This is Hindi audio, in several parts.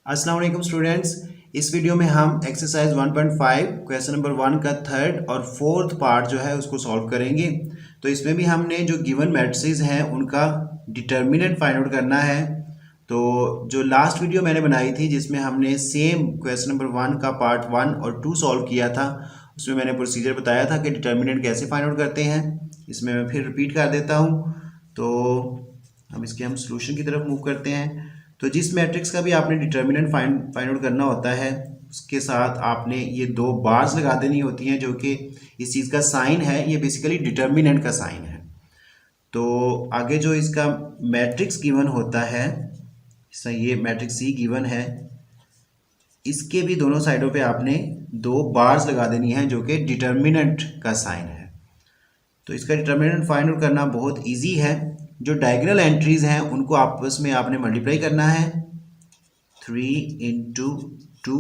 अस्सलाम वालेकुम स्टूडेंट्स। इस वीडियो में हम एक्सरसाइज 1.5 क्वेश्चन नंबर 1 का थर्ड और फोर्थ पार्ट जो है उसको सॉल्व करेंगे। तो इसमें भी हमने जो गिवन मैट्रिसेस हैं उनका डिटर्मिनेंट फाइंड आउट करना है। तो जो लास्ट वीडियो मैंने बनाई थी जिसमें हमने सेम क्वेश्चन नंबर 1 का पार्ट 1 और 2 सॉल्व किया था, उसमें मैंने प्रोसीजर बताया था कि डिटर्मिनेंट कैसे फाइंड आउट करते हैं। इसमें मैं फिर रिपीट कर देता हूँ। तो अब इसके हम सोल्यूशन की तरफ मूव करते हैं। तो जिस मैट्रिक्स का भी आपने डिटर्मिनेंट फाइंड आउट करना होता है उसके साथ आपने ये दो बार्स लगा देनी होती हैं, जो कि इस चीज़ का साइन है, ये बेसिकली डिटर्मिनेंट का साइन है। तो आगे जो इसका मैट्रिक्स गिवन होता है, ये मैट्रिक्स सी गिवन है, इसके भी दोनों साइडों पे आपने दो बार्स लगा देनी है जो कि डिटर्मिनेंट का साइन है। तो इसका डिटर्मिनेंट फाइंड आउट करना बहुत इजी है। जो डायगोनल एंट्रीज हैं उनको आपस में आपने मल्टीप्लाई करना है। 3 इंटू 2,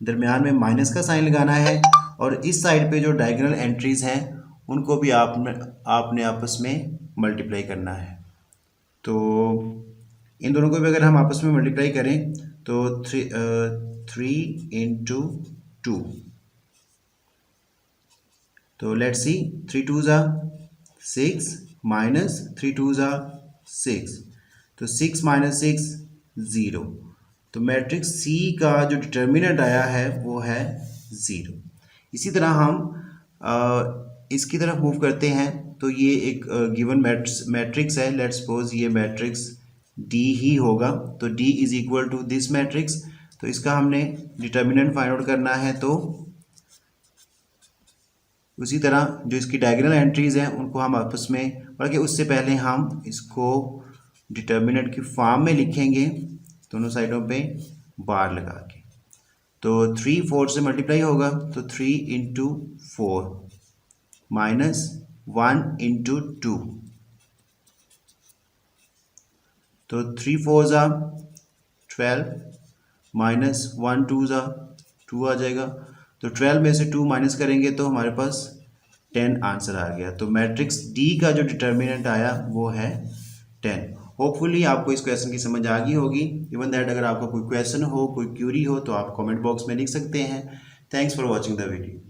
दरमियान में माइनस का साइन लगाना है, और इस साइड पे जो डायगोनल एंट्रीज हैं उनको भी आपने आपस में मल्टीप्लाई करना है। तो इन दोनों को भी अगर हम आपस में मल्टीप्लाई करें तो 3 इंटू 2, तो लेट्स सी, 3 2 ज़ा 6 माइनस 3 2 ज़ा 6, तो 6 माइनस 6 0। तो मैट्रिक्स सी का जो डिटर्मिनेंट आया है वो है 0। इसी तरह हम इसकी तरफ मूव करते हैं। तो ये एक गिवन मैट्रिक्स है। लेट्स सपोज ये मैट्रिक्स डी ही होगा। तो D is equal to this matrix. तो इसका हमने डिटर्मिनेंट फाइंड आउट करना है। तो उसी तरह जो इसकी डायगोनल एंट्रीज हैं उनको हम आपस में, बल्कि उससे पहले हम इसको डिटर्मिनेंट की फॉर्म में लिखेंगे, दोनों साइडों पे बार लगा के। तो 3 4 से मल्टीप्लाई होगा, तो 3 इंटू 4 माइनस 1 इंटू 2, तो 3 4 ज़ा 12 माइनस 1 2 ज़ा 2 आ जाएगा। तो 12 में से 2 माइनस करेंगे तो हमारे पास 10 आंसर आ गया। तो मैट्रिक्स डी का जो डिटर्मिनेंट आया वो है 10। होपफुली आपको इस क्वेश्चन की समझ आ गई होगी। इवन दैट अगर आपका कोई क्वेश्चन हो, कोई क्यूरी हो, तो आप कमेंट बॉक्स में लिख सकते हैं। Thanks for watching the video.